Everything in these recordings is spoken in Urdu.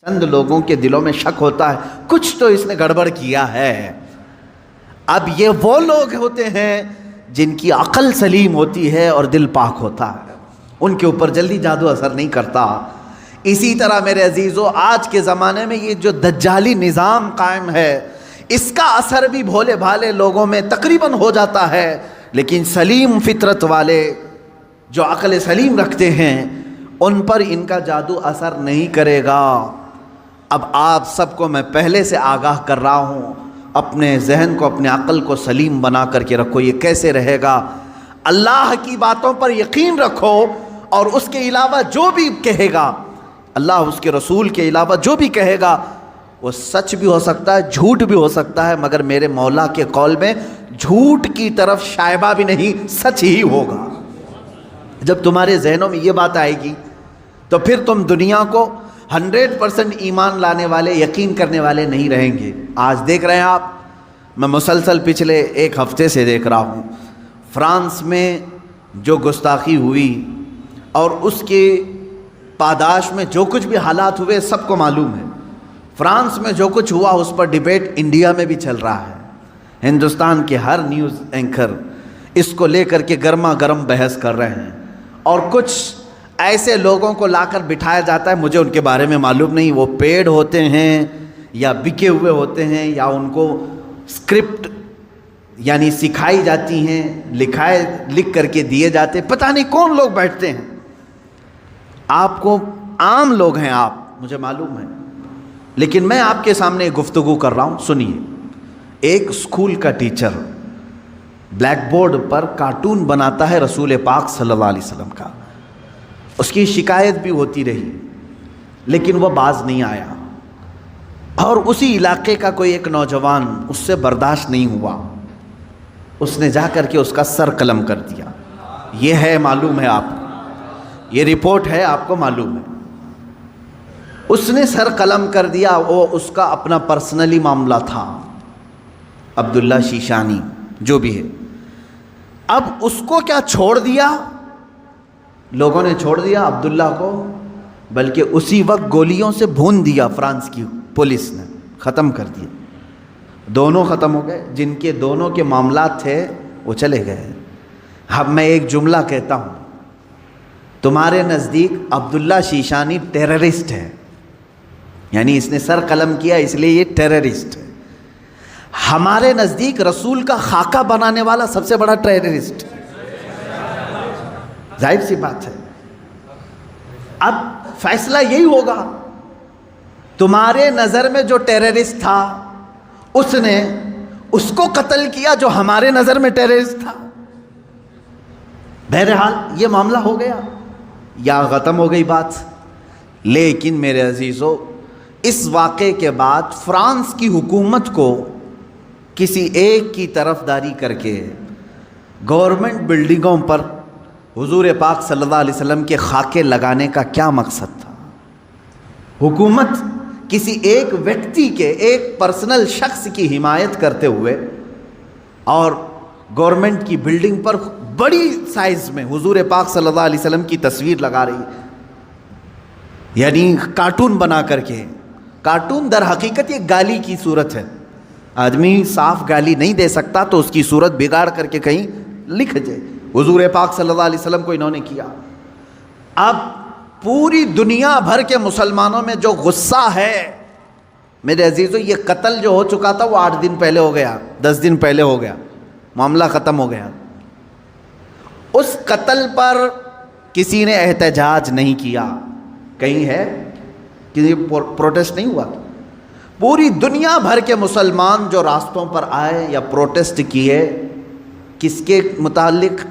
چند لوگوں کے دلوں میں شک ہوتا ہے کچھ تو اس نے گڑبڑ کیا ہے۔ اب یہ وہ لوگ ہوتے ہیں جن کی عقل سلیم ہوتی ہے اور دل پاک ہوتا ہے، ان کے اوپر جلدی جادو اثر نہیں کرتا۔ اسی طرح میرے عزیزو آج کے زمانے میں یہ جو دجالی نظام قائم ہے اس کا اثر بھی بھولے بھالے لوگوں میں تقریباً ہو جاتا ہے، لیکن سلیم فطرت والے جو عقل سلیم رکھتے ہیں ان پر ان کا جادو اثر نہیں کرے گا۔ اب آپ سب کو میں پہلے سے آگاہ کر رہا ہوں، اپنے ذہن کو اپنے عقل کو سلیم بنا کر کے رکھو۔ یہ کیسے رہے گا؟ اللہ کی باتوں پر یقین رکھو اور اس کے علاوہ جو بھی کہے گا، اللہ اس کے رسول کے علاوہ جو بھی کہے گا وہ سچ بھی ہو سکتا ہے جھوٹ بھی ہو سکتا ہے، مگر میرے مولا کے قول میں جھوٹ کی طرف شائبہ بھی نہیں، سچ ہی ہوگا۔ جب تمہارے ذہنوں میں یہ بات آئے گی تو پھر تم دنیا کو 100% ایمان لانے والے یقین کرنے والے نہیں رہیں گے۔ آج دیکھ رہے ہیں آپ، میں مسلسل پچھلے ایک ہفتے سے دیکھ رہا ہوں فرانس میں جو گستاخی ہوئی اور اس کے پاداش میں جو کچھ بھی حالات ہوئے سب کو معلوم ہے۔ فرانس میں جو کچھ ہوا اس پر ڈیبیٹ انڈیا میں بھی چل رہا ہے، ہندوستان کے ہر نیوز اینکر اس کو لے کر کے گرما گرم بحث کر رہے ہیں، اور کچھ ایسے لوگوں کو لا کر بٹھایا جاتا ہے، مجھے ان کے بارے میں معلوم نہیں، وہ پیڈ ہوتے ہیں یا بکے ہوئے ہوتے ہیں یا ان کو اسکرپٹ یعنی سکھائی جاتی ہیں، لکھ کر کے دیے جاتے، پتہ نہیں کون لوگ بیٹھتے ہیں۔ آپ کو عام لوگ ہیں آپ، مجھے معلوم ہے، لیکن میں آپ کے سامنے گفتگو کر رہا ہوں، سنیے۔ ایک اسکول کا ٹیچر بلیک بورڈ پر کارٹون بناتا ہے رسول پاک صلی اللہ علیہ وسلم کا، اس کی شکایت بھی ہوتی رہی لیکن وہ باز نہیں آیا، اور اسی علاقے کا کوئی ایک نوجوان اس سے برداشت نہیں ہوا، اس نے جا کر کے اس کا سر قلم کر دیا۔ یہ ہے، معلوم ہے آپ کو، یہ رپورٹ ہے، آپ کو معلوم ہے۔ اس نے سر قلم کر دیا، وہ اس کا اپنا پرسنلی معاملہ تھا، عبداللہ شیشانی جو بھی ہے۔ اب اس کو کیا چھوڑ دیا؟ لوگوں نے چھوڑ دیا عبداللہ کو، بلکہ اسی وقت گولیوں سے بھون دیا فرانس کی پولیس نے، ختم کر دیا۔ دونوں ختم ہو گئے، جن کے دونوں کے معاملات تھے وہ چلے گئے۔ اب میں ایک جملہ کہتا ہوں، تمہارے نزدیک عبداللہ شیشانی ٹیررسٹ ہے، یعنی اس نے سر قلم کیا اس لیے یہ ٹیررسٹ ہے۔ ہمارے نزدیک رسول کا خاکہ بنانے والا سب سے بڑا ٹیررسٹ ہے، ظاہر سی بات ہے۔ اب فیصلہ یہی ہوگا، تمہارے نظر میں جو ٹیررسٹ تھا اس نے اس کو قتل کیا جو ہمارے نظر میں ٹیررسٹ تھا۔ بہرحال یہ معاملہ ہو گیا یا ختم ہو گئی بات۔ لیکن میرے عزیزو، اس واقعے کے بعد فرانس کی حکومت کو کسی ایک کی طرفداری کر کے گورنمنٹ بلڈنگوں پر حضور پاک صلی اللہ علیہ وسلم کے خاکے لگانے کا کیا مقصد تھا؟ حکومت کسی ایک ویکتی کے، ایک پرسنل شخص کی حمایت کرتے ہوئے اور گورنمنٹ کی بلڈنگ پر بڑی سائز میں حضور پاک صلی اللہ علیہ وسلم کی تصویر لگا رہی، یعنی کارٹون بنا کر کے۔ کارٹون در حقیقت یہ گالی کی صورت ہے، آدمی صاف گالی نہیں دے سکتا تو اس کی صورت بگاڑ کر کے کہیں لکھ جائے، حضور پاک صلی اللہ علیہ وسلم کو انہوں نے کیا۔ اب پوری دنیا بھر کے مسلمانوں میں جو غصہ ہے، میرے عزیزو، یہ قتل جو ہو چکا تھا وہ 8 دن پہلے ہو گیا، 10 دن پہلے ہو گیا، معاملہ ختم ہو گیا۔ اس قتل پر کسی نے احتجاج نہیں کیا، کہیں ہے کہ پروٹیسٹ نہیں ہوا؟ پوری دنیا بھر کے مسلمان جو راستوں پر آئے یا پروٹیسٹ کیے، کس کے متعلق؟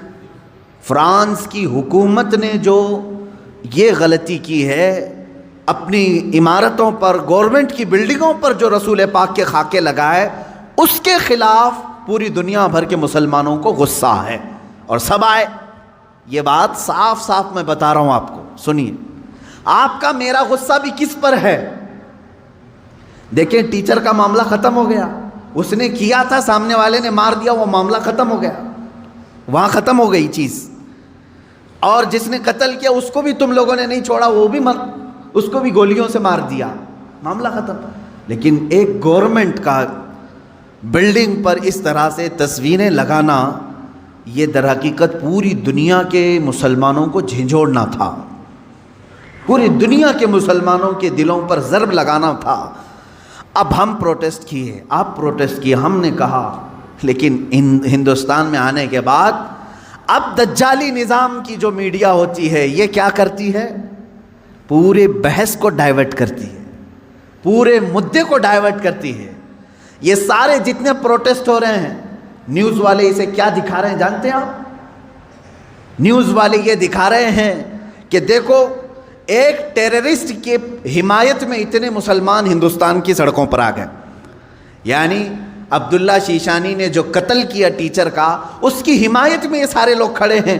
فرانس کی حکومت نے جو یہ غلطی کی ہے، اپنی عمارتوں پر، گورنمنٹ کی بلڈنگوں پر جو رسول پاک کے خاکے لگائے، اس کے خلاف پوری دنیا بھر کے مسلمانوں کو غصہ ہے اور سب آئے۔ یہ بات صاف صاف میں بتا رہا ہوں آپ کو، سنیے۔ آپ کا میرا غصہ بھی کس پر ہے؟ دیکھیں، ٹیچر کا معاملہ ختم ہو گیا، اس نے کیا تھا، سامنے والے نے مار دیا، وہ معاملہ ختم ہو گیا، وہاں ختم ہو گئی چیز۔ اور جس نے قتل کیا اس کو بھی تم لوگوں نے نہیں چھوڑا، وہ بھی اس کو بھی گولیوں سے مار دیا۔ معاملہ ختم. لیکن ایک گورنمنٹ کا بلڈنگ پر اس طرح سے تصویریں لگانا، یہ در حقیقت پوری دنیا کے مسلمانوں کو جھنجھوڑنا تھا، پوری دنیا کے مسلمانوں کے دلوں پر ضرب لگانا تھا. اب ہم پروٹیسٹ کیے، آپ پروٹیسٹ کیے، ہم نے کہا، لیکن ہندوستان میں آنے کے بعد اب دجالی نظام کی جو میڈیا ہوتی ہے یہ کیا کرتی ہے؟ پورے بحث کو ڈائیورٹ کرتی ہے، پورے مدے کو ڈائیورٹ کرتی ہے. یہ سارے جتنے پروٹیسٹ ہو رہے ہیں، نیوز والے اسے کیا دکھا رہے ہیں جانتے ہیں آپ؟ نیوز والے یہ دکھا رہے ہیں کہ دیکھو ایک ٹیررسٹ کی حمایت میں اتنے مسلمان ہندوستان کی سڑکوں پر آ گئے. یعنی عبداللہ شیشانی نے جو قتل کیا ٹیچر کا، اس کی حمایت میں یہ سارے لوگ کھڑے ہیں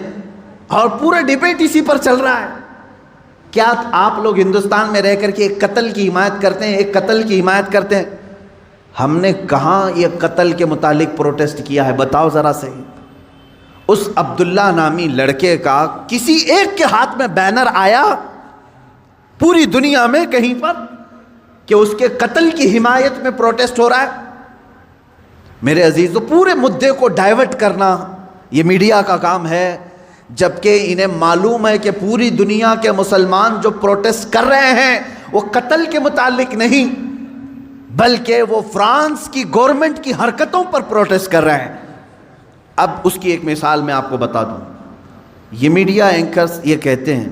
اور پورا ڈیبیٹ اسی پر چل رہا ہے. کیا آپ لوگ ہندوستان میں رہ کر کے ایک قتل کی حمایت کرتے ہیں؟ ایک قتل کی حمایت کرتے ہیں؟ ہم نے کہاں یہ قتل کے متعلق پروٹیسٹ کیا ہے؟ بتاؤ ذرا صحیح. اس عبداللہ نامی لڑکے کا کسی ایک کے ہاتھ میں بینر آیا پوری دنیا میں کہیں پر کہ اس کے قتل کی حمایت میں پروٹیسٹ ہو رہا ہے؟ میرے عزیزو، پورے مدے کو ڈائیورٹ کرنا یہ میڈیا کا کام ہے، جبکہ انہیں معلوم ہے کہ پوری دنیا کے مسلمان جو پروٹیسٹ کر رہے ہیں وہ قتل کے متعلق نہیں، بلکہ وہ فرانس کی گورنمنٹ کی حرکتوں پر پروٹیسٹ کر رہے ہیں. اب اس کی ایک مثال میں آپ کو بتا دوں. یہ میڈیا اینکرز یہ کہتے ہیں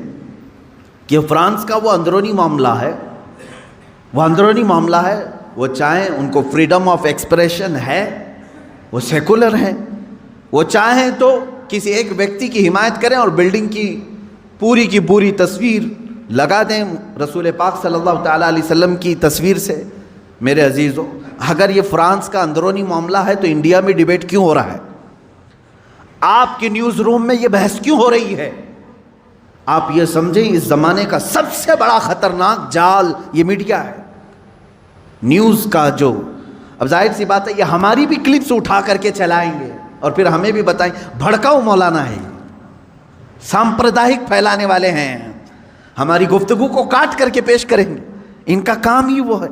کہ فرانس کا وہ اندرونی معاملہ ہے، وہ اندرونی معاملہ ہے، وہ چاہیں ان کو فریڈم آف ایکسپریشن ہے، وہ سیکولر ہیں، وہ چاہیں تو کسی ایک ویکتی کی حمایت کریں اور بلڈنگ کی پوری تصویر لگا دیں رسول پاک صلی اللہ تعالیٰ علیہ وسلم کی تصویر سے. میرے عزیزو، اگر یہ فرانس کا اندرونی معاملہ ہے تو انڈیا میں ڈیبیٹ کیوں ہو رہا ہے؟ آپ کے نیوز روم میں یہ بحث کیوں ہو رہی ہے؟ آپ یہ سمجھیں اس زمانے کا سب سے بڑا خطرناک جال یہ میڈیا ہے، نیوز کا. جو اب ظاہر سی بات ہے یہ ہماری بھی کلپس اٹھا کر کے چلائیں گے اور پھر ہمیں بھی بتائیں بھڑکاؤ مولانا ہے، سامپردائک پھیلانے والے ہیں، ہماری گفتگو کو کاٹ کر کے پیش کریں گے، ان کا کام ہی وہ ہے.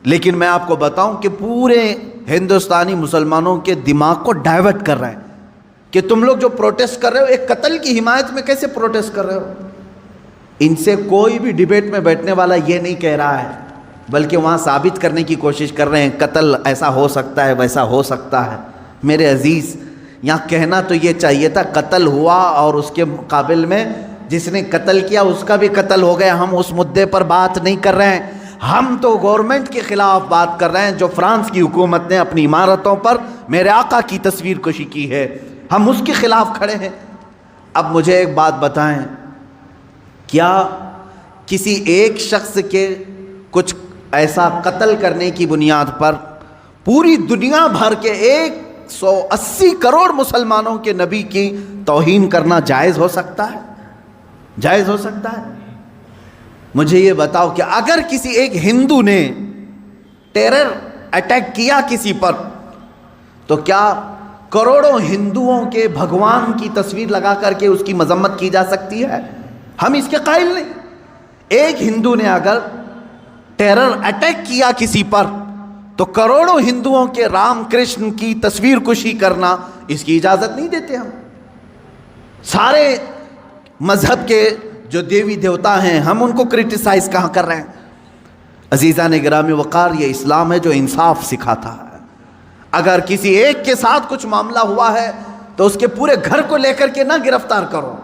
لیکن میں آپ کو بتاؤں کہ پورے ہندوستانی مسلمانوں کے دماغ کو ڈائیورٹ کر رہے ہیں کہ تم لوگ جو پروٹیسٹ کر رہے ہو ایک قتل کی حمایت میں کیسے پروٹیسٹ کر رہے ہو. ان سے کوئی بھی ڈیبیٹ میں بیٹھنے والا یہ نہیں کہہ رہا ہے، بلکہ وہاں ثابت کرنے کی کوشش کر رہے ہیں قتل ایسا ہو سکتا ہے، ویسا ہو سکتا ہے. میرے عزیز، یہاں کہنا تو یہ چاہیے تھا قتل ہوا اور اس کے مقابل میں جس نے قتل کیا اس کا بھی قتل ہو گیا. ہم اس مدے پر بات نہیں کر رہے ہیں، ہم تو گورنمنٹ کے خلاف بات کر رہے ہیں جو فرانس کی حکومت نے اپنی عمارتوں پر میرے آقا کی تصویر کشی کی ہے، ہم اس کے خلاف کھڑے ہیں. اب مجھے ایک بات بتائیں، کیا کسی ایک شخص کے کچھ ایسا قتل کرنے کی بنیاد پر پوری دنیا بھر کے 180 کروڑ مسلمانوں کے نبی کی توہین کرنا جائز ہو سکتا ہے؟ جائز ہو سکتا ہے؟ مجھے یہ بتاؤ کہ اگر کسی ایک ہندو نے ٹیرر اٹیک کیا کسی پر تو کیا کروڑوں ہندوؤں کے بھگوان کی تصویر لگا کر کے اس کی مذمت کی جا سکتی ہے؟ ہم اس کے قائل نہیں. ایک ہندو نے اگر ٹیرر اٹیک کیا کسی پر تو کروڑوں ہندوؤں کے رام کرشن کی تصویر کشی کرنا اس کی اجازت نہیں دیتے ہم. سارے مذہب کے جو دیوی دیوتا ہیں ہم ان کو کرٹیسائز کہاں کر رہے ہیں؟ عزیزان گرامی وقار، یہ اسلام ہے جو انصاف سکھاتا ہے. اگر کسی ایک کے ساتھ کچھ معاملہ ہوا ہے تو اس کے پورے گھر کو لے کر کے نہ گرفتار کرو،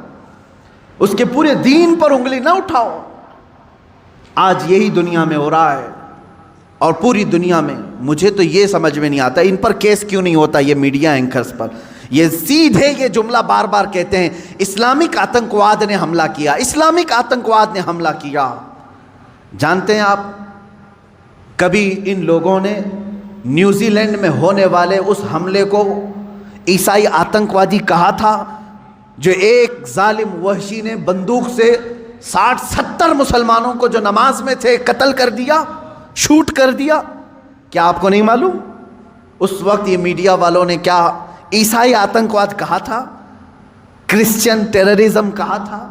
اس کے پورے دین پر انگلی نہ اٹھاؤ. آج یہی دنیا میں ہو رہا ہے اور پوری دنیا میں. مجھے تو یہ سمجھ میں نہیں آتا ان پر کیس کیوں نہیں ہوتا، یہ میڈیا اینکرز پر. یہ سیدھے یہ جملہ بار بار کہتے ہیں اسلامک آتنکواد نے حملہ کیا، اسلامک آتنکواد نے حملہ کیا. جانتے ہیں آپ کبھی ان لوگوں نے نیوزی لینڈ میں ہونے والے اس حملے کو عیسائی آتنکوادی کہا تھا جو ایک ظالم وحشی نے بندوق سے 60-70 مسلمانوں کو جو نماز میں تھے قتل کر دیا، شوٹ کر دیا؟ کیا آپ کو نہیں معلوم اس وقت یہ میڈیا والوں نے کیا عیسائی آتنکواد کہا تھا، کرسچن ٹیررزم کہا تھا؟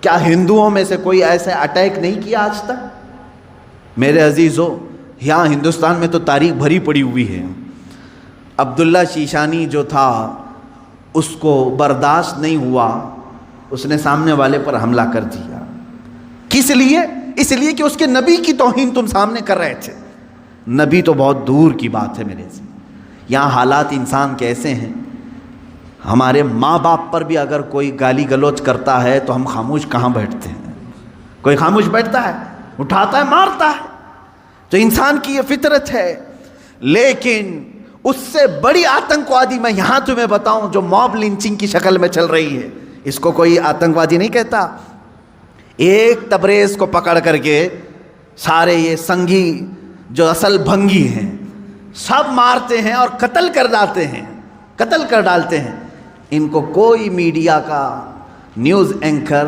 کیا ہندوؤں میں سے کوئی ایسے اٹیک نہیں کیا آج تک؟ میرے عزیزو، یہاں ہندوستان میں تو تاریخ بھری پڑی ہوئی ہے. عبداللہ شیشانی جو تھا اس کو برداشت نہیں ہوا، اس نے سامنے والے پر حملہ کر دیا. کس لیے؟ اس لیے کہ اس کے نبی کی توہین تم سامنے کر رہے تھے. نبی تو بہت دور کی بات ہے میرے سے. یہاں حالات انسان کے ایسے ہیں، ہمارے ماں باپ پر بھی اگر کوئی گالی گلوچ کرتا ہے تو ہم خاموش کہاں بیٹھتے ہیں؟ کوئی خاموش بیٹھتا ہے؟ اٹھاتا ہے، مارتا ہے. تو انسان کی یہ فطرت ہے. لیکن اس سے بڑی آتنکوادی میں یہاں تمہیں بتاؤں جو موب لنچنگ کی شکل میں چل رہی ہے، اس کو کوئی آتنکوادی نہیں کہتا. ایک تبریز کو پکڑ کر کے سارے یہ سنگھی جو اصل بھنگی ہیں سب مارتے ہیں اور قتل کر ڈالتے ہیں. ان کو کوئی میڈیا کا نیوز اینکر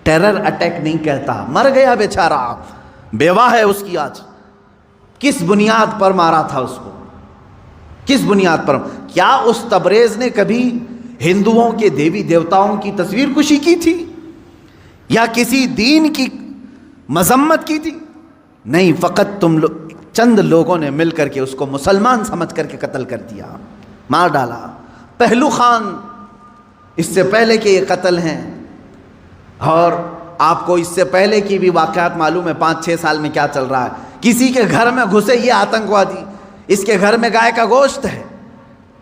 ٹیرر اٹیک نہیں کہتا. مر گیا بیچارہ، بیوہ ہے اس کی. آج کس بنیاد پر مارا تھا اس کو؟ کس بنیاد پر؟ کیا اس تبریز نے کبھی ہندوؤں کے دیوی دیوتاؤں کی تصویر کشی کی تھی یا کسی دین کی مذمت کی تھی؟ نہیں، فقط تم چند لوگوں نے مل کر کے اس کو مسلمان سمجھ کر کے قتل کر دیا، مار ڈالا. پہلو خان اس سے پہلے کے یہ قتل ہیں، اور آپ کو اس سے پہلے کی بھی واقعات معلوم ہے. 5-6 سال میں کیا چل رہا ہے. کسی کے گھر میں گھسے یہ آتنکوادی، اس کے گھر میں گائے کا گوشت ہے،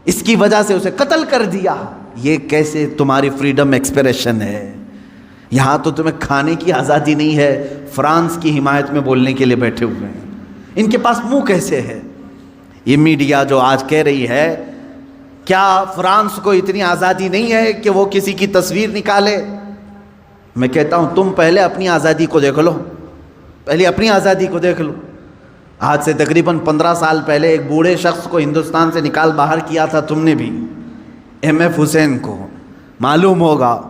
اس کی وجہ سے اسے قتل کر دیا. یہ کیسے تمہاری فریڈم ایکسپریشن ہے؟ یہاں تو تمہیں کھانے کی آزادی نہیں ہے، فرانس کی حمایت میں بولنے کے لیے بیٹھے ہوئے ہیں. ان کے پاس منہ کیسے ہے؟ یہ میڈیا جو آج کہہ رہی ہے، کیا فرانس کو اتنی آزادی نہیں ہے کہ وہ کسی کی تصویر نکالے؟ میں کہتا ہوں تم پہلے اپنی آزادی کو دیکھ لو، پہلے اپنی آزادی کو دیکھ لو. آج سے تقریباً 15 سال پہلے ایک بوڑھے شخص کو ہندوستان سے نکال باہر کیا تھا تم نے بھی، M.F. حسین کو. معلوم ہوگا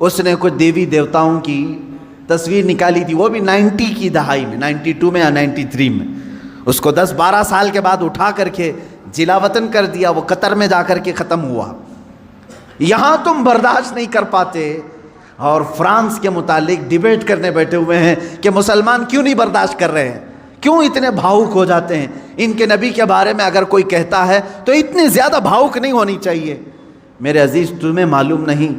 اس نے کچھ دیوی دیوتاؤں کی تصویر نکالی تھی، وہ بھی 90 کی دہائی میں، 92 میں یا 93 میں. اس کو 10-12 سال کے بعد اٹھا کر کے جلا وطن کر دیا. وہ قطر میں جا کر کے ختم ہوا. یہاں تم برداشت نہیں کر پاتے اور فرانس کے متعلق ڈیبیٹ کرنے بیٹھے ہوئے ہیں کہ مسلمان کیوں نہیں برداشت کر رہے ہیں، کیوں اتنے بھاؤک ہو جاتے ہیں. ان کے نبی کے بارے میں اگر کوئی کہتا ہے تو اتنی زیادہ بھاؤک نہیں ہونی چاہیے. میرے عزیز، تمہیں معلوم نہیں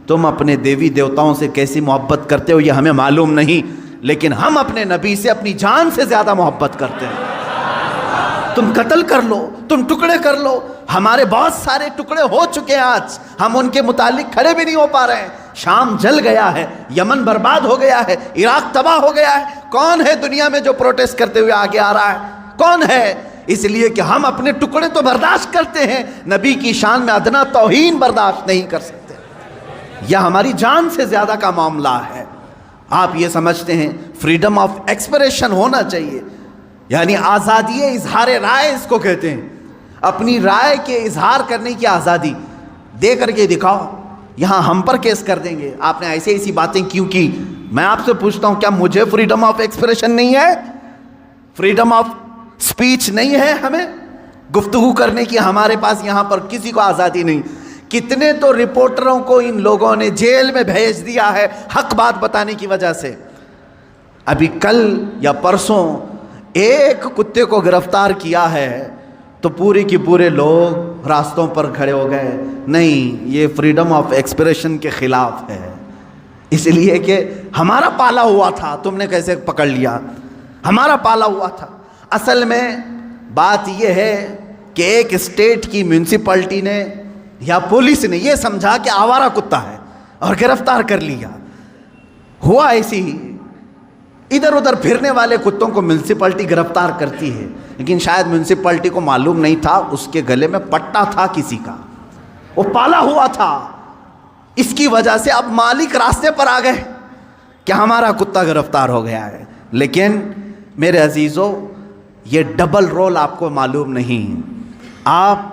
تم اپنے دیوی دیوتاؤں سے کیسی محبت کرتے ہو، یہ ہمیں معلوم نہیں، لیکن ہم اپنے نبی سے اپنی جان سے زیادہ محبت کرتے ہیں. تم قتل کر لو، تم ٹکڑے کر لو، ہمارے بہت سارے ٹکڑے ہو چکے ہیں. آج ہم ان کے متعلق کھڑے بھی نہیں ہو پا رہے ہیں. شام جل گیا ہے، یمن برباد ہو گیا ہے، عراق تباہ ہو گیا ہے. کون ہے دنیا میں جو پروٹیسٹ کرتے ہوئے آگے آ رہا ہے؟ کون ہے؟ اس لیے کہ ہم اپنے ٹکڑے تو برداشت کرتے ہیں، نبی کی شان میں ادنا توہین برداشت نہیں کر سکتے. یہ ہماری جان سے زیادہ کا معاملہ ہے. آپ یہ سمجھتے ہیں فریڈم آف ایکسپریشن ہونا چاہیے، یعنی آزادی اظہار رائے اس کو کہتے ہیں. اپنی رائے کے اظہار کرنے کی آزادی. دے کر کے دکھاؤ، یہاں ہم پر کیس کر دیں گے آپ نے ایسی باتیں کیوں کی. میں آپ سے پوچھتا ہوں، کیا مجھے فریڈم آف ایکسپریشن نہیں ہے؟ فریڈم آف سپیچ نہیں ہے؟ ہمیں گفتگو کرنے کی ہمارے پاس یہاں پر کسی کو آزادی نہیں. کتنے تو رپورٹروں کو ان لوگوں نے جیل میں بھیج دیا ہے حق بات بتانے کی وجہ سے. ابھی کل یا پرسوں ایک کتے کو گرفتار کیا ہے تو پوری کی پورے لوگ راستوں پر کھڑے ہو گئے. نہیں، یہ فریڈم آف ایکسپریشن کے خلاف ہے. اس لیے کہ ہمارا پالا ہوا تھا، تم نے کیسے پکڑ لیا؟ ہمارا پالا ہوا تھا. اصل میں بات یہ ہے کہ ایک اسٹیٹ کی میونسپلٹی نے یا پولیس نے یہ سمجھا کہ آوارہ کتا ہے اور گرفتار کر لیا. ہوا ایسی ہی، ادھر ادھر پھرنے والے کتوں کو میونسپلٹی گرفتار کرتی ہے، لیکن شاید میونسپلٹی کو معلوم نہیں تھا اس کے گلے میں پٹا تھا کسی کا، وہ پالا ہوا تھا. اس کی وجہ سے اب مالک راستے پر آ گئے کہ ہمارا کتا گرفتار ہو گیا ہے. لیکن میرے عزیزو، یہ ڈبل رول آپ کو معلوم نہیں. آپ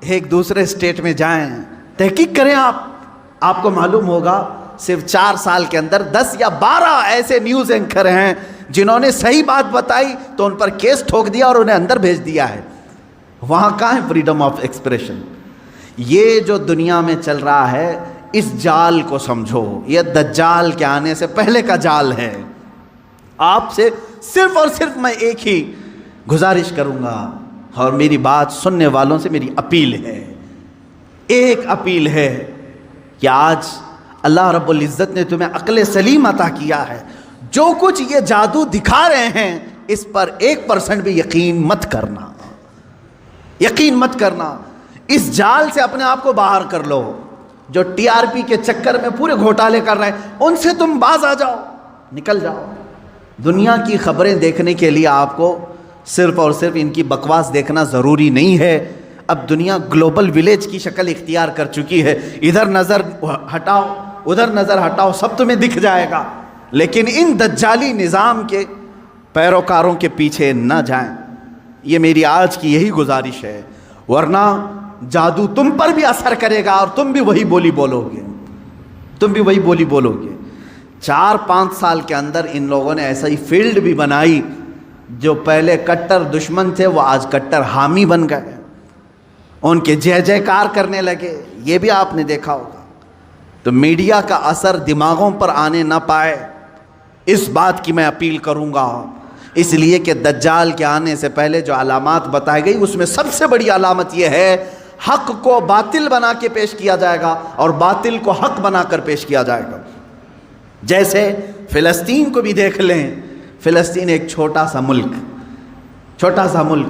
ایک دوسرے اسٹیٹ میں جائیں، تحقیق کریں، آپ کو معلوم ہوگا صرف 4 سال کے اندر 10 یا 12 ایسے نیوز اینکر ہیں جنہوں نے صحیح بات بتائی تو ان پر کیس ٹھوک دیا اور انہیں اندر بھیج دیا ہے. وہاں کہاں ہے فریڈم آف ایکسپریشن؟ یہ جو دنیا میں چل رہا ہے اس جال کو سمجھو، یہ دجال کے آنے سے پہلے کا جال ہے. آپ سے صرف اور صرف میں ایک ہی گزارش کروں گا، اور میری بات سننے والوں سے میری اپیل ہے، ایک اپیل ہے کہ آج اللہ رب العزت نے تمہیں عقل سلیم عطا کیا ہے، جو کچھ یہ جادو دکھا رہے ہیں اس پر 1% بھی یقین مت کرنا، یقین مت کرنا۔ اس جال سے اپنے آپ کو باہر کر لو، جو ٹی آر پی کے چکر میں پورے گھوٹالے کر رہے ہیں ان سے تم باز آ جاؤ، نکل جاؤ۔ دنیا کی خبریں دیکھنے کے لیے آپ کو صرف اور صرف ان کی بکواس دیکھنا ضروری نہیں ہے۔ اب دنیا گلوبل ولیج کی شکل اختیار کر چکی ہے، ادھر نظر ہٹاؤ ادھر نظر ہٹاؤ سب تمہیں دکھ جائے گا، لیکن ان دجالی نظام کے پیروکاروں کے پیچھے نہ جائیں، یہ میری آج کی یہی گزارش ہے، ورنہ جادو تم پر بھی اثر کرے گا اور تم بھی وہی بولی بولو گے، تم بھی وہی بولی بولو گے۔ 4-5 سال کے اندر ان لوگوں نے ایسا ہی فیلڈ بھی بنائی، جو پہلے کٹر دشمن تھے وہ آج کٹر حامی بن گئے، ان کے جے جے کار کرنے لگے، یہ بھی آپ نے دیکھا ہوگا۔ تو میڈیا کا اثر دماغوں پر آنے نہ پائے، اس بات کی میں اپیل کروں گا، اس لیے کہ دجال کے آنے سے پہلے جو علامات بتائی گئی اس میں سب سے بڑی علامت یہ ہے، حق کو باطل بنا کے پیش کیا جائے گا اور باطل کو حق بنا کر پیش کیا جائے گا۔ جیسے فلسطین کو بھی دیکھ لیں، فلسطین ایک چھوٹا سا ملک،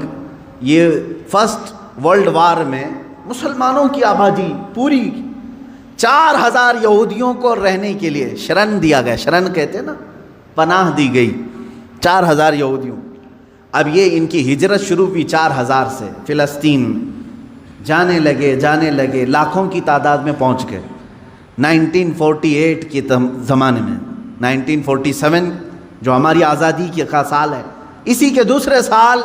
یہ فرسٹ ورلڈ وار میں مسلمانوں کی آبادی پوری 4000 یہودیوں کو رہنے کے لیے شرن دیا گیا، شرن کہتے ہیں نا، پناہ دی گئی 4000 یہودیوں۔ اب یہ ان کی ہجرت شروع ہوئی 4000 سے، فلسطین جانے لگے لاکھوں کی تعداد میں پہنچ گئے۔ 1948 کے زمانے میں 1947 جو ہماری آزادی کا سال ہے، اسی کے دوسرے سال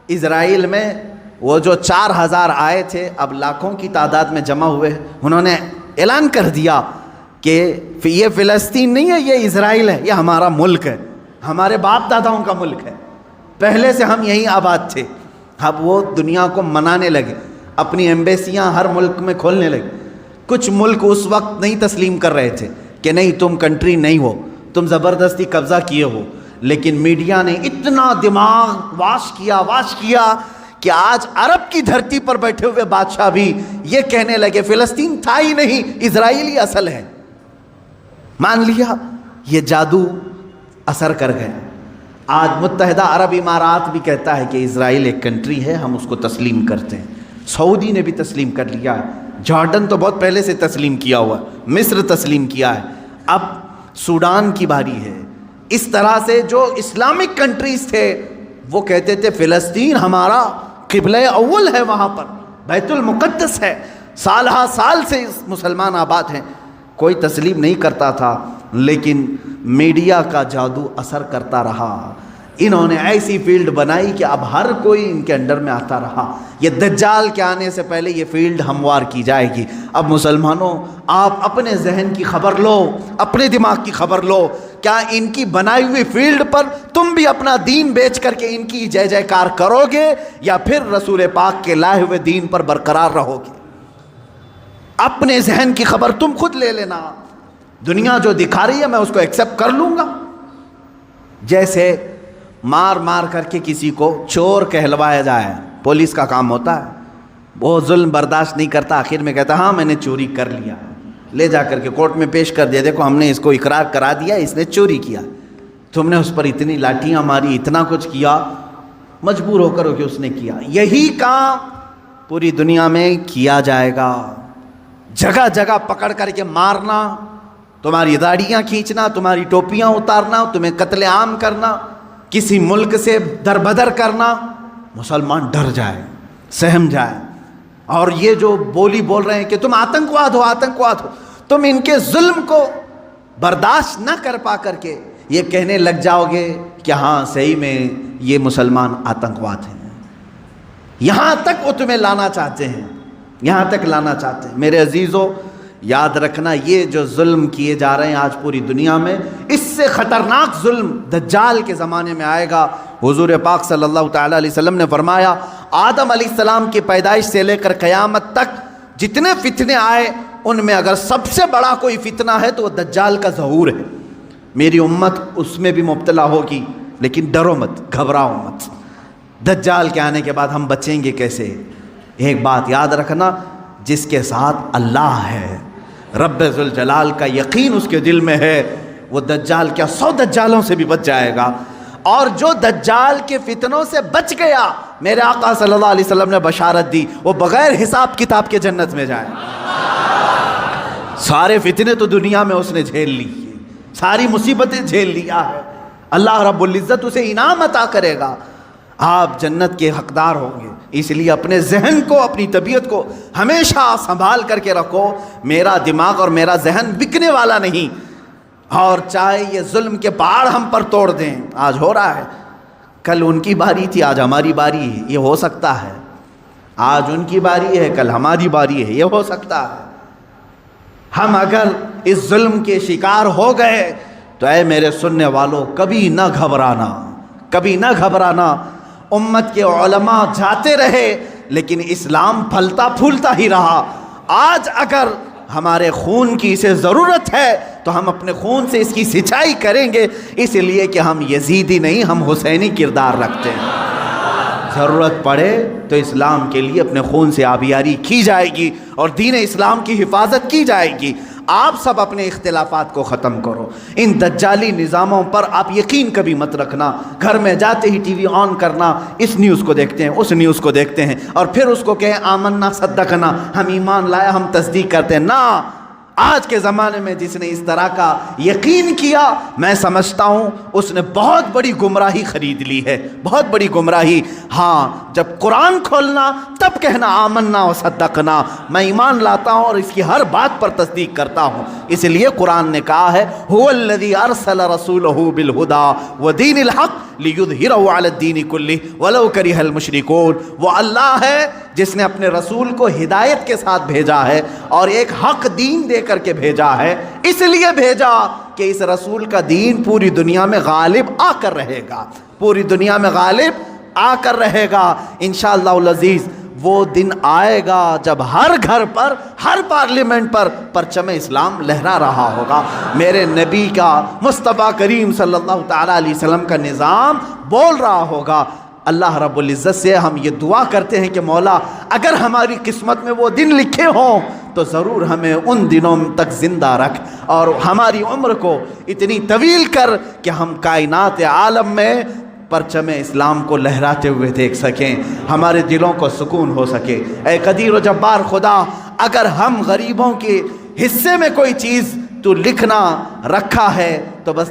اسرائیل میں وہ جو 4000 آئے تھے اب لاکھوں کی تعداد میں جمع ہوئے، انہوں نے اعلان کر دیا کہ یہ فلسطین نہیں ہے، یہ اسرائیل ہے، یہ ہمارا ملک ہے، ہمارے باپ داداؤں کا ملک ہے، پہلے سے ہم یہیں آباد تھے۔ اب وہ دنیا کو منانے لگے، اپنی ایمبیسیاں ہر ملک میں کھولنے لگے۔ کچھ ملک اس وقت نہیں تسلیم کر رہے تھے کہ نہیں تم کنٹری نہیں ہو، تم زبردستی قبضہ کیے ہو، لیکن میڈیا نے اتنا دماغ واش کیا کہ آج عرب کی دھرتی پر بیٹھے ہوئے بادشاہ بھی یہ کہنے لگے فلسطین تھا ہی نہیں، اسرائیلی اصل ہے۔ مان لیا، یہ جادو اثر کر گئے۔ آج متحدہ عرب امارات بھی کہتا ہے کہ اسرائیل ایک کنٹری ہے، ہم اس کو تسلیم کرتے ہیں۔ سعودی نے بھی تسلیم کر لیا ہے، جارڈن تو بہت پہلے سے تسلیم کیا ہوا ہے، مصر تسلیم کیا ہے، اب سوڈان کی باری ہے۔ اس طرح سے جو اسلامک کنٹریز تھے وہ کہتے تھے فلسطین ہمارا قبلہ اول ہے، وہاں پر بیت المقدس ہے، سال ہا سال سے مسلمان آباد ہیں، کوئی تسلیم نہیں کرتا تھا، لیکن میڈیا کا جادو اثر کرتا رہا۔ انہوں نے ایسی فیلڈ بنائی کہ اب ہر کوئی ان کے انڈر میں آتا رہا۔ یہ دجال کے آنے سے پہلے یہ فیلڈ ہموار کی جائے گی۔ اب مسلمانوں، آپ اپنے ذہن کی خبر لو، اپنے دماغ کی خبر لو، کیا ان کی بنائی ہوئی فیلڈ پر تم بھی اپنا دین بیچ کر کے ان کی جے جے کار کرو گے، یا پھر رسول پاک کے لائے ہوئے دین پر برقرار رہو گے؟ اپنے ذہن کی خبر تم خود لے لینا۔ دنیا جو دکھا رہی ہے میں اس کو ایکسیپٹ کر لوں گا۔ جیسے مار کر کے کسی کو چور کہلوایا جائے، پولیس کا کام ہوتا ہے، وہ ظلم برداشت نہیں کرتا، آخر میں کہتا ہاں میں نے چوری کر لیا، لے جا کر کے کورٹ میں پیش کر دیا، دیکھو ہم نے اس کو اقرار کرا دیا اس نے چوری کیا، تم نے اس پر اتنی لاٹیاں ماری، اتنا کچھ کیا، مجبور ہو کر کہ اس نے کیا۔ یہی کام پوری دنیا میں کیا جائے گا، جگہ جگہ پکڑ کر کے مارنا، تمہاری داڑیاں کھینچنا، تمہاری ٹوپیاں اتارنا، تمہیں قتل عام کرنا، کسی ملک سے دربدر کرنا، مسلمان ڈر جائے، سہم جائے۔ اور یہ جو بولی بول رہے ہیں کہ تم آتنکواد ہو، تم ان کے ظلم کو برداشت نہ کر پا کر کے یہ کہنے لگ جاؤ گے کہ ہاں صحیح میں یہ مسلمان آتنکواد ہیں۔ یہاں تک وہ تمہیں لانا چاہتے ہیں، یہاں تک لانا چاہتے ہیں۔ میرے عزیزو، یاد رکھنا یہ جو ظلم کیے جا رہے ہیں آج پوری دنیا میں، اس سے خطرناک ظلم دجال کے زمانے میں آئے گا۔ حضور پاک صلی اللہ تعالیٰ علیہ وسلم نے فرمایا، آدم علیہ السلام کی پیدائش سے لے کر قیامت تک جتنے فتنے آئے ان میں اگر سب سے بڑا کوئی فتنہ ہے تو وہ دجال کا ظہور ہے۔ میری امت اس میں بھی مبتلا ہوگی، لیکن ڈرو مت، گھبراؤ مت، دجال کے آنے کے بعد ہم بچیں گے کیسے؟ ایک بات یاد رکھنا، جس کے ساتھ اللہ ہے، رب ذوالجلال کا یقین اس کے دل میں ہے، وہ دجال کیا 100 دجالوں سے بھی بچ جائے گا۔ اور جو دجال کے فتنوں سے بچ گیا، میرے آقا صلی اللہ علیہ وسلم نے بشارت دی، وہ بغیر حساب کتاب کے جنت میں جائے۔ سارے فتنے تو دنیا میں اس نے جھیل لی، ساری مصیبتیں جھیل لیا ہے، اللہ رب العزت اسے انعام عطا کرے گا، آپ جنت کے حقدار ہوں گے۔ اس لیے اپنے ذہن کو، اپنی طبیعت کو ہمیشہ سنبھال کر کے رکھو، میرا دماغ اور میرا ذہن بکنے والا نہیں، اور چاہے یہ ظلم کے پہاڑ ہم پر توڑ دیں، آج ہو رہا ہے، کل ان کی باری تھی، آج ہماری باری ہے، یہ ہو سکتا ہے، آج ان کی باری ہے، کل ہماری باری ہے، یہ ہو سکتا ہے۔ ہم اگر اس ظلم کے شکار ہو گئے تو اے میرے سننے والوں، کبھی نہ گھبرانا، کبھی نہ گھبرانا۔ امت کے علماء جاتے رہے لیکن اسلام پھلتا پھولتا ہی رہا۔ آج اگر ہمارے خون کی اسے ضرورت ہے تو ہم اپنے خون سے اس کی سچائی کریں گے، اس لیے کہ ہم یزیدی نہیں، ہم حسینی کردار رکھتے ہیں۔ ضرورت پڑے تو اسلام کے لیے اپنے خون سے آبیاری کی جائے گی اور دین اسلام کی حفاظت کی جائے گی۔ آپ سب اپنے اختلافات کو ختم کرو، ان دجالی نظاموں پر آپ یقین کبھی مت رکھنا۔ گھر میں جاتے ہی ٹی وی آن کرنا، اس نیوز کو دیکھتے ہیں، اس نیوز کو دیکھتے ہیں، اور پھر اس کو کہیں آمنا صدقنا، ہم ایمان لائے، ہم تصدیق کرتے ہیں۔ نہ، آج کے زمانے میں جس نے اس طرح کا یقین کیا، میں سمجھتا ہوں اس نے بہت بڑی گمراہی خرید لی ہے، بہت بڑی گمراہی۔ ہاں، جب قرآن کھولنا تب کہنا آمنا و صدقنا، میں ایمان لاتا ہوں اور اس کی ہر بات پر تصدیق کرتا ہوں۔ اس لیے قرآن نے کہا ہے هو الذی ارسل رسولہ بالہدی ودین الحق لیظہرہ علی الدین کلہ ولو کرہ المشرکون۔ وہ اللہ ہے جس نے اپنے رسول کو ہدایت کے ساتھ بھیجا ہے اور ایک حق دین دے کر کے بھیجا ہے، اس لیے بھیجا کہ اس رسول کا دین پوری دنیا میں غالب آ کر رہے گا، پوری دنیا میں غالب آ کر رہے گا انشاءاللہ العزیز۔ وہ دن آئے گا جب ہر گھر پر، ہر پارلیمنٹ پر پرچم اسلام لہرا رہا ہوگا، میرے نبی کا، مصطفیٰ کریم صلی اللہ تعالیٰ علیہ وسلم کا نظام بول رہا ہوگا۔ اللہ رب العزت سے ہم یہ دعا کرتے ہیں کہ مولا اگر ہماری قسمت میں وہ دن لکھے ہوں تو ضرور ہمیں ان دنوں تک زندہ رکھ اور ہماری عمر کو اتنی طویل کر کہ ہم کائنات عالم میں پرچم اسلام کو لہراتے ہوئے دیکھ سکیں، ہمارے دلوں کو سکون ہو سکے۔ اے قدیر و جبار خدا، اگر ہم غریبوں کے حصے میں کوئی چیز تو لکھنا رکھا ہے تو بس